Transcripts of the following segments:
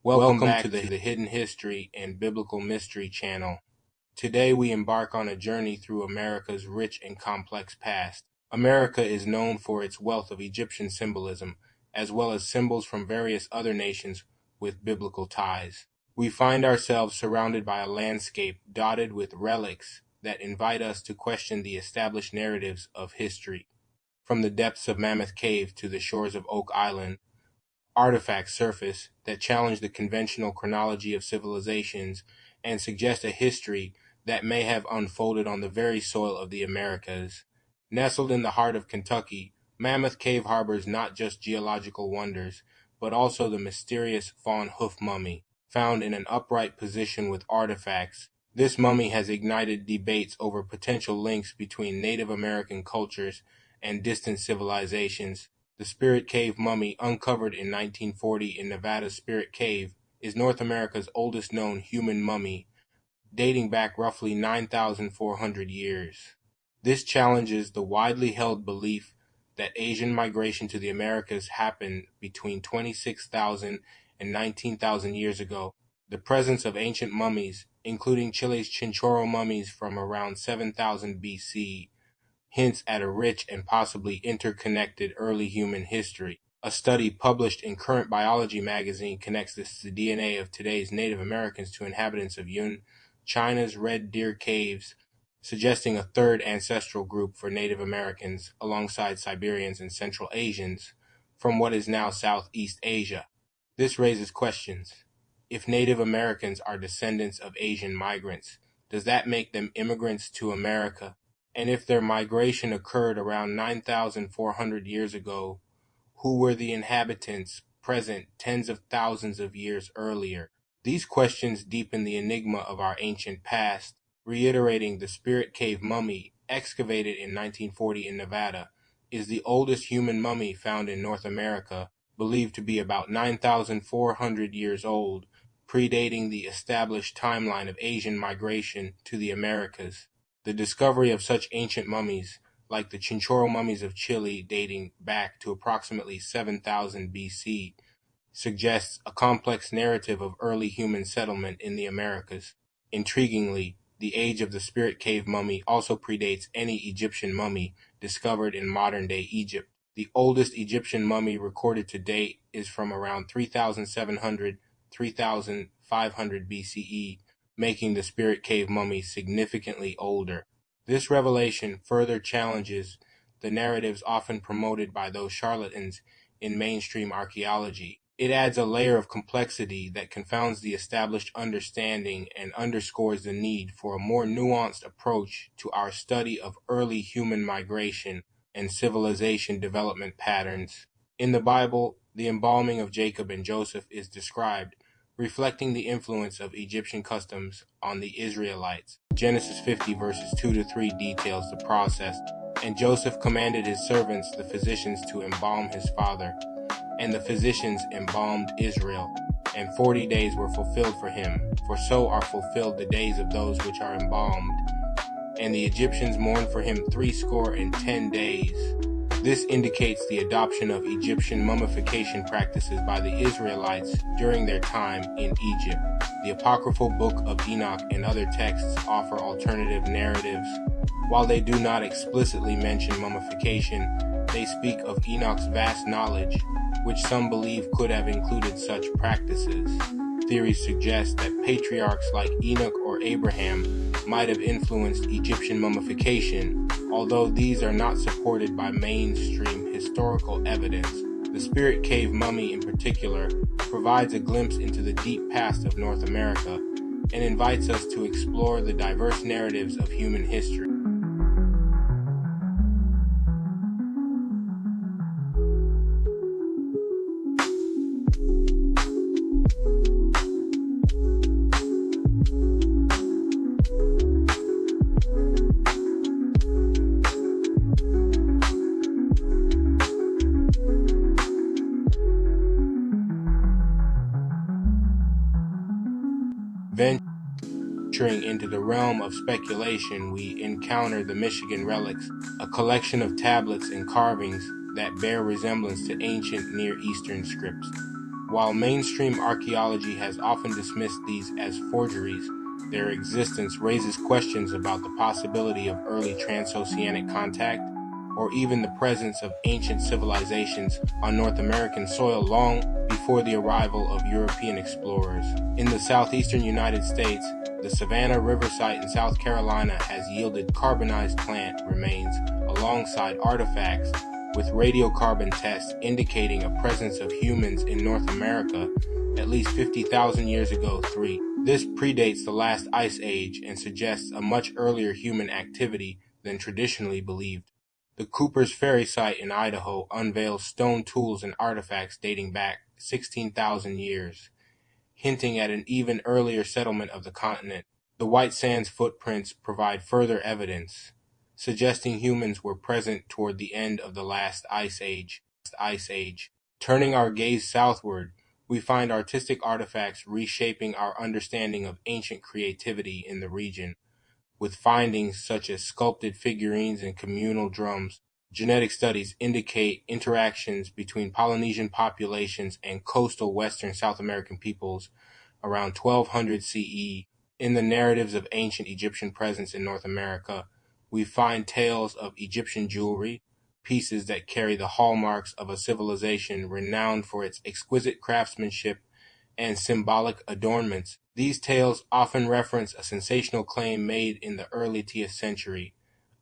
Welcome back to the Hidden History and Biblical Mystery channel. Today we embark on a journey through America's rich and complex past. America is known for its wealth of Egyptian symbolism, as well as symbols from various other nations with biblical ties. We find ourselves surrounded by a landscape dotted with relics that invite us to question the established narratives of history. From the depths of Mammoth Cave to the shores of Oak Island, artifacts surface that challenge the conventional chronology of civilizations and suggest a history that may have unfolded on the very soil of the Americas. Nestled in the heart of Kentucky, Mammoth Cave harbors not just geological wonders, but also the mysterious Fawn Hoof Mummy, found in an upright position with artifacts. This mummy has ignited debates over potential links between Native American cultures and distant civilizations. The Spirit Cave mummy, uncovered in 1940 in Nevada's Spirit Cave, is North America's oldest known human mummy, dating back roughly 9,400 years. This challenges the widely held belief that Asian migration to the Americas happened between 26,000 and 19,000 years ago. The presence of ancient mummies, including Chile's Chinchorro mummies from around 7,000 BC, hints at a rich and possibly interconnected early human history. A study published in Current Biology magazine connects the DNA of today's Native Americans to inhabitants of Yun, China's Red Deer Caves, suggesting a third ancestral group for Native Americans alongside Siberians and Central Asians from what is now Southeast Asia. This raises questions. If Native Americans are descendants of Asian migrants, does that make them immigrants to America? And if their migration occurred around 9,400 years ago, who were the inhabitants present tens of thousands of years earlier? These questions deepen the enigma of our ancient past, reiterating the Spirit Cave mummy, excavated in 1940 in Nevada, is the oldest human mummy found in North America, believed to be about 9,400 years old, predating the established timeline of Asian migration to the Americas. The discovery of such ancient mummies, like the Chinchorro mummies of Chile dating back to approximately 7,000 BC, suggests a complex narrative of early human settlement in the Americas. Intriguingly, the age of the Spirit Cave mummy also predates any Egyptian mummy discovered in modern-day Egypt. The oldest Egyptian mummy recorded to date is from around 3,700–3,500 BCE, making the Spirit Cave mummy significantly older. This revelation further challenges the narratives often promoted by those charlatans in mainstream archaeology. It adds a layer of complexity that confounds the established understanding and underscores the need for a more nuanced approach to our study of early human migration and civilization development patterns. In the Bible, the embalming of Jacob and Joseph is described, reflecting the influence of Egyptian customs on the Israelites. Genesis 50 verses 2–3 details the process. And Joseph commanded his servants, the physicians, to embalm his father. And the physicians embalmed Israel. And 40 days were fulfilled for him, for so are fulfilled the days of those which are embalmed. And the Egyptians mourned for him 60 days. This indicates the adoption of Egyptian mummification practices by the Israelites during their time in Egypt. The apocryphal Book of Enoch and other texts offer alternative narratives. While they do not explicitly mention mummification, they speak of Enoch's vast knowledge, which some believe could have included such practices. Theories suggest that patriarchs like Enoch or Abraham might have influenced Egyptian mummification, although these are not supported by mainstream historical evidence. The Spirit Cave mummy in particular provides a glimpse into the deep past of North America and invites us to explore the diverse narratives of human history. Venturing into the realm of speculation, we encounter the Michigan relics, a collection of tablets and carvings that bear resemblance to ancient Near Eastern scripts. While mainstream archaeology has often dismissed these as forgeries, their existence raises questions about the possibility of early transoceanic contact, or even the presence of ancient civilizations on North American soil long before the arrival of European explorers. In the southeastern United States, the Savannah River site in South Carolina has yielded carbonized plant remains alongside artifacts with radiocarbon tests indicating a presence of humans in North America at least 50,000 years ago. 3. This predates the last ice age and suggests a much earlier human activity than traditionally believed. The Cooper's Ferry site in Idaho unveils stone tools and artifacts dating back 16,000 years, hinting at an even earlier settlement of the continent. The White Sands footprints provide further evidence, suggesting humans were present toward the end of the last ice age. Turning our gaze southward, we find artistic artifacts reshaping our understanding of ancient creativity in the region, with findings such as sculpted figurines and communal drums. Genetic studies indicate interactions between Polynesian populations and coastal Western South American peoples around 1200 CE. In the narratives of ancient Egyptian presence in North America, we find tales of Egyptian jewelry, pieces that carry the hallmarks of a civilization renowned for its exquisite craftsmanship and symbolic adornments. These tales often reference a sensational claim made in the early 10th century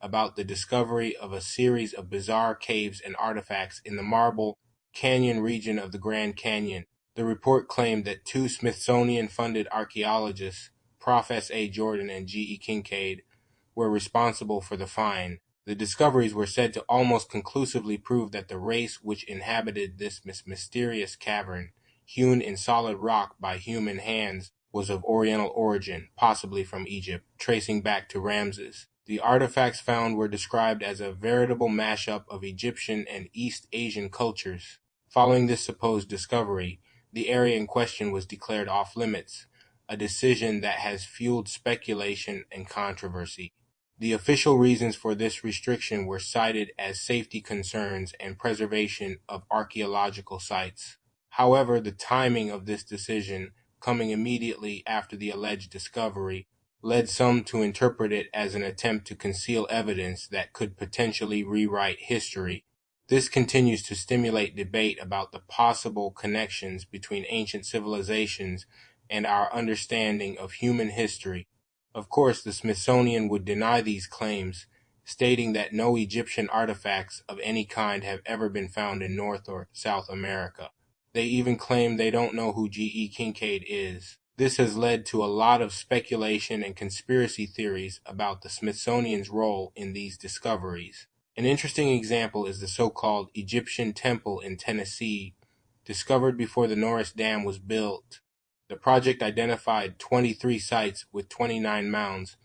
about the discovery of a series of bizarre caves and artifacts in the Marble Canyon region of the Grand Canyon. The report claimed that two Smithsonian-funded archaeologists, Prof. S. A. Jordan and G. E. Kincaid, were responsible for the find. The discoveries were said to almost conclusively prove that the race which inhabited this mysterious cavern, hewn in solid rock by human hands, was of Oriental origin, possibly from Egypt, tracing back to Ramses. The artifacts found were described as a veritable mashup of Egyptian and East Asian cultures. Following this supposed discovery, the area in question was declared off-limits, a decision that has fueled speculation and controversy. The official reasons for this restriction were cited as safety concerns and preservation of archaeological sites. However, the timing of this decision, coming immediately after the alleged discovery, led some to interpret it as an attempt to conceal evidence that could potentially rewrite history. This continues to stimulate debate about the possible connections between ancient civilizations and our understanding of human history. Of course, the Smithsonian would deny these claims, stating that no Egyptian artifacts of any kind have ever been found in North or South America. They even claim they don't know who G. E. Kincaid is. This has led to a lot of speculation and conspiracy theories about the Smithsonian's role in these discoveries. An interesting example is the so-called Egyptian Temple in Tennessee, discovered before the Norris Dam was built. The project identified 23 sites with 29 mounds,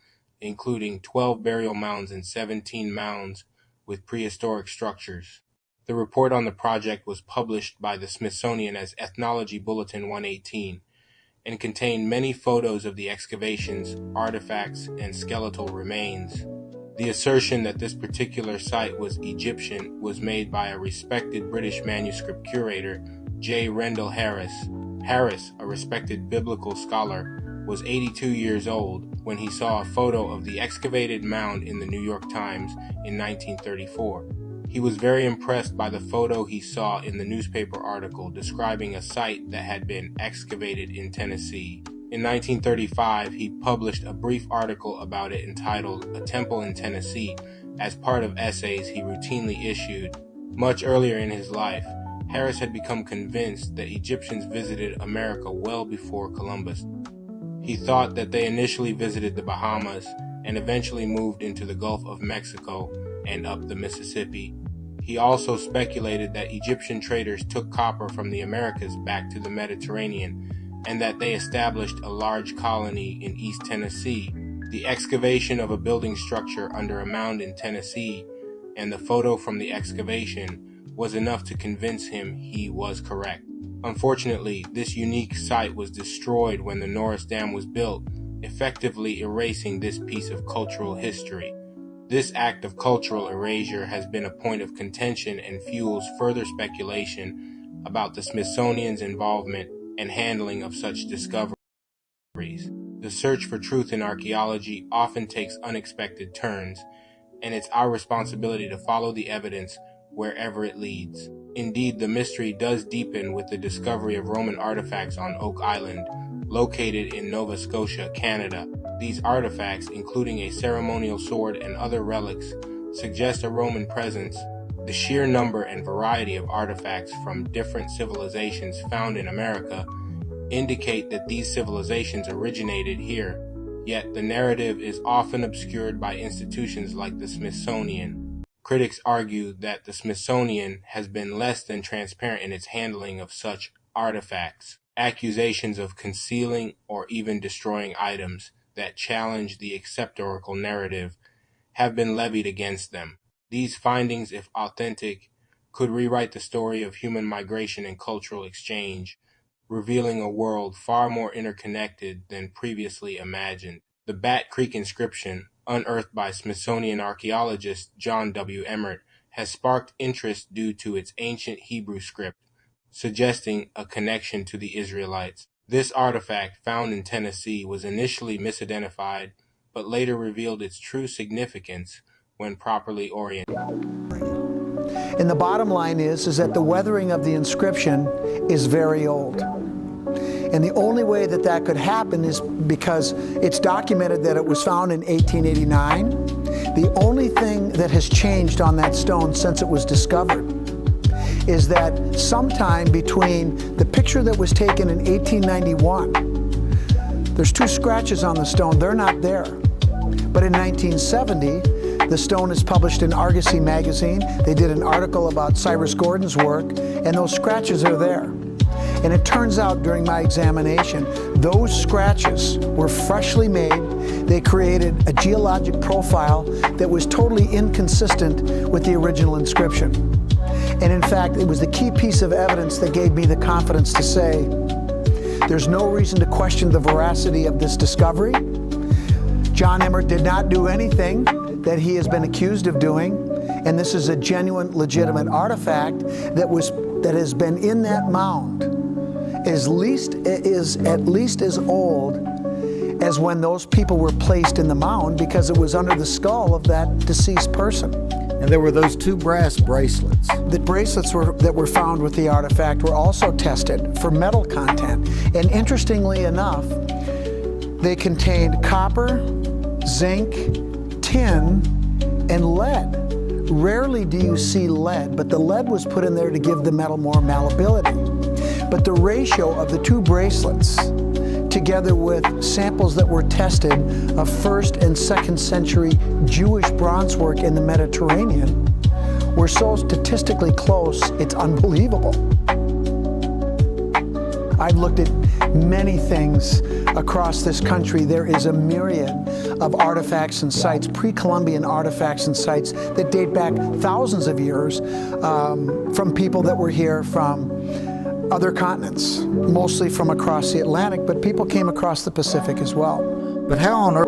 including 12 burial mounds and 17 mounds with prehistoric structures. The report on the project was published by the Smithsonian as Ethnology Bulletin 118 and contained many photos of the excavations, artifacts, and skeletal remains. The assertion that this particular site was Egyptian was made by a respected British manuscript curator, J. Rendell Harris. Harris, a respected biblical scholar, was 82 years old when he saw a photo of the excavated mound in the New York Times in 1934. He was very impressed by the photo he saw in the newspaper article describing a site that had been excavated in Tennessee. In 1935, he published a brief article about it entitled "A Temple in Tennessee" as part of essays he routinely issued. Much earlier in his life, Harris had become convinced that Egyptians visited America well before Columbus. He thought that they initially visited the Bahamas and eventually moved into the Gulf of Mexico and up the Mississippi. He also speculated that Egyptian traders took copper from the Americas back to the Mediterranean and that they established a large colony in East Tennessee. The excavation of a building structure under a mound in Tennessee and the photo from the excavation was enough to convince him he was correct. Unfortunately, this unique site was destroyed when the Norris Dam was built, effectively erasing this piece of cultural history. This act of cultural erasure has been a point of contention and fuels further speculation about the Smithsonian's involvement and handling of such discoveries. The search for truth in archaeology often takes unexpected turns, and it's our responsibility to follow the evidence wherever it leads. Indeed, the mystery does deepen with the discovery of Roman artifacts on Oak Island, located in Nova Scotia, Canada. These artifacts, including a ceremonial sword and other relics, suggest a Roman presence. The sheer number and variety of artifacts from different civilizations found in America indicate that these civilizations originated here, yet the narrative is often obscured by institutions like the Smithsonian. Critics argue that the Smithsonian has been less than transparent in its handling of such artifacts. Accusations of concealing or even destroying items that challenge the acceptorical narrative have been levied against them. These findings, if authentic, could rewrite the story of human migration and cultural exchange, revealing a world far more interconnected than previously imagined. The Bat Creek inscription, unearthed by Smithsonian archaeologist John W. Emmert, has sparked interest due to its ancient Hebrew script, suggesting a connection to the Israelites. This artifact, found in Tennessee, was initially misidentified, but later revealed its true significance when properly oriented. And the bottom line is that the weathering of the inscription is very old. And the only way that that could happen is because it's documented that it was found in 1889. The only thing that has changed on that stone since it was discovered is that sometime between the picture that was taken in 1891, there's 2 scratches on the stone, they're not there. But in 1970, the stone is published in Argosy magazine. They did an article about Cyrus Gordon's work, and those scratches are there. And it turns out during my examination, those scratches were freshly made. They created a geologic profile that was totally inconsistent with the original inscription. And in fact, it was the key piece of evidence that gave me the confidence to say, there's no reason to question the veracity of this discovery. John Emmert did not do anything that he has been accused of doing, and this is a genuine, legitimate artifact that has been in that mound is at least as old as when those people were placed in the mound, because it was under the skull of that deceased person. And there were those 2 brass bracelets. The bracelets that were found with the artifact were also tested for metal content. And interestingly enough, they contained copper, zinc, tin, and lead. Rarely do you see lead, but the lead was put in there to give the metal more malleability. But the ratio of the 2 bracelets, together with samples that were tested of 1st and 2nd century Jewish bronze work in the Mediterranean, were so statistically close, it's unbelievable. I've looked at many things across this country. There is a myriad of artifacts and sites, pre-Columbian artifacts and sites that date back thousands of years from people that were here from other continents, mostly from across the Atlantic, but people came across the Pacific as well. But how on earth?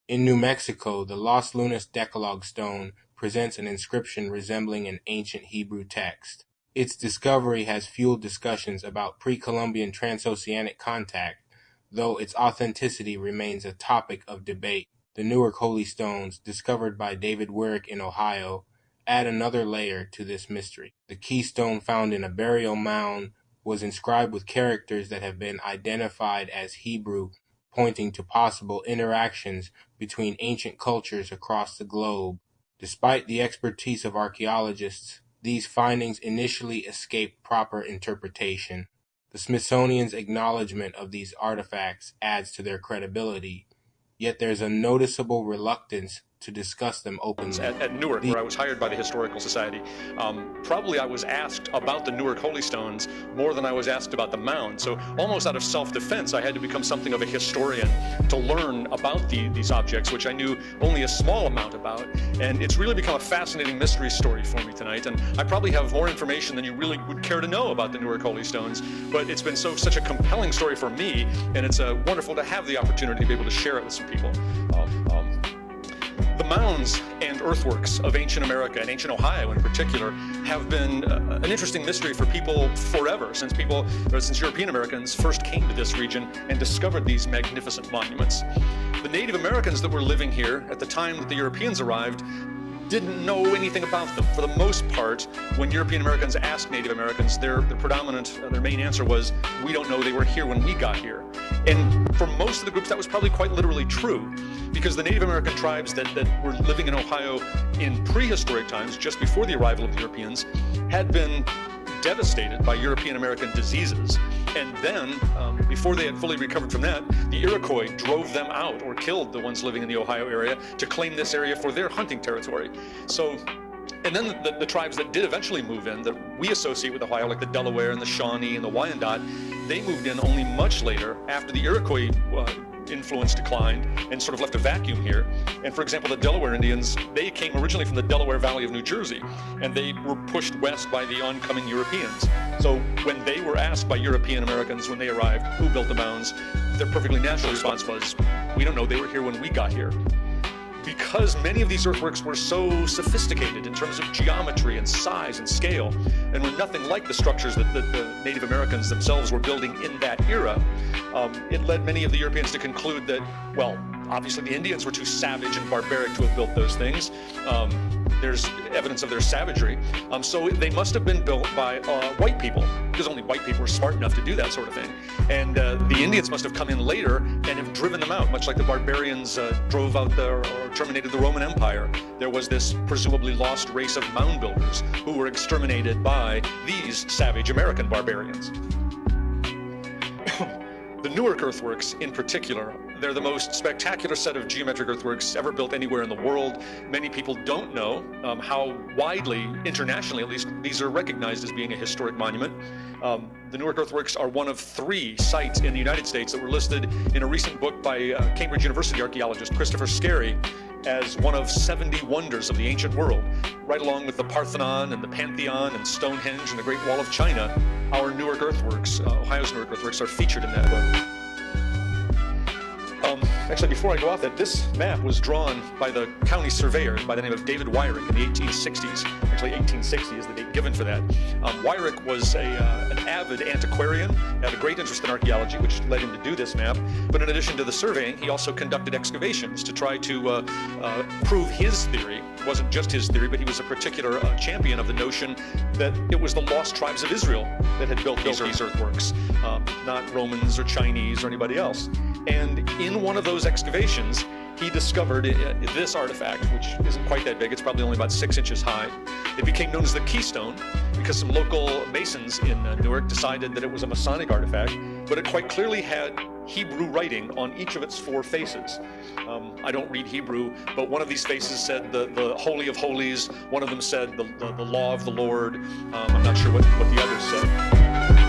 In New Mexico, the Los Lunas Decalogue stone presents an inscription resembling an ancient Hebrew text. Its discovery has fueled discussions about Pre-Columbian Transoceanic Contact, though its authenticity remains a topic of debate. The Newark Holy Stones, discovered by David Werrick in Ohio, add another layer to this mystery. The keystone found in a burial mound was inscribed with characters that have been identified as Hebrew, pointing to possible interactions between ancient cultures across the globe. Despite the expertise of archaeologists, these findings initially escaped proper interpretation. The Smithsonian's acknowledgement of these artifacts adds to their credibility, yet there's a noticeable reluctance to discuss them openly. At Newark, where I was hired by the Historical Society, probably I was asked about the Newark Holy Stones more than I was asked about the mound. So almost out of self-defense, I had to become something of a historian to learn about these objects, which I knew only a small amount about. And it's really become a fascinating mystery story for me tonight. And I probably have more information than you really would care to know about the Newark Holy Stones, but it's been such a compelling story for me, and it's wonderful to have the opportunity to be able to share it with some people. The mounds and earthworks of ancient America and ancient Ohio in particular have been an interesting mystery for people forever, since European Americans first came to this region and discovered these magnificent monuments. The Native Americans that were living here at the time that the Europeans arrived didn't know anything about them. For the most part, when European Americans asked Native Americans, their main answer was, "We don't know, they were here when we got here." And for most of the groups, that was probably quite literally true, because the Native American tribes that were living in Ohio in prehistoric times, just before the arrival of the Europeans, had been devastated by European American diseases. And then, before they had fully recovered from that, the Iroquois drove them out or killed the ones living in the Ohio area to claim this area for their hunting territory. And then the tribes that did eventually move in, that we associate with Ohio, like the Delaware and the Shawnee and the Wyandot, they moved in only much later, after the Iroquois influence declined and sort of left a vacuum here. And for example, the Delaware Indians, they came originally from the Delaware Valley of New Jersey, and they were pushed west by the oncoming Europeans. So when they were asked by European Americans when they arrived, who built the mounds, their perfectly natural response was, "We don't know, they were here when we got here." Because many of these earthworks were so sophisticated in terms of geometry and size and scale, and were nothing like the structures that the Native Americans themselves were building in that era, it led many of the Europeans to conclude that, well, obviously the Indians were too savage and barbaric to have built those things. There's evidence of their savagery. So they must have been built by white people, because only white people were smart enough to do that sort of thing. And the Indians must have come in later and have driven them out, much like the barbarians drove out or terminated the Roman Empire. There was this presumably lost race of mound builders who were exterminated by these savage American barbarians. The Newark earthworks in particular, they're the most spectacular set of geometric earthworks ever built anywhere in the world. Many people don't know how widely, internationally at least, these are recognized as being a historic monument. The Newark earthworks are one of 3 sites in the United States that were listed in a recent book by Cambridge University archaeologist Christopher Scarry as one of 70 wonders of the ancient world. Right along with the Parthenon and the Pantheon and Stonehenge and the Great Wall of China, our Newark earthworks, Ohio's Newark earthworks, are featured in that book. Actually, before I go off that, this map was drawn by the county surveyor by the name of David Wyrick in the 1860s. Actually, 1860 is the date given for that. Wyrick was an avid antiquarian, had a great interest in archaeology, which led him to do this map. But in addition to the surveying, he also conducted excavations to try to prove his theory. It wasn't just his theory, but he was a particular champion of the notion that it was the lost tribes of Israel that had built these earthworks, not Romans or Chinese or anybody else. And in one of those excavations, he discovered this artifact, which isn't quite that big. It's probably only about 6 inches high. It became known as the Keystone because some local masons in Newark decided that it was a Masonic artifact, but it quite clearly had Hebrew writing on each of its 4 faces. I don't read Hebrew, but one of these faces said the Holy of Holies. One of them said the Law of the Lord. I'm not sure what the others said.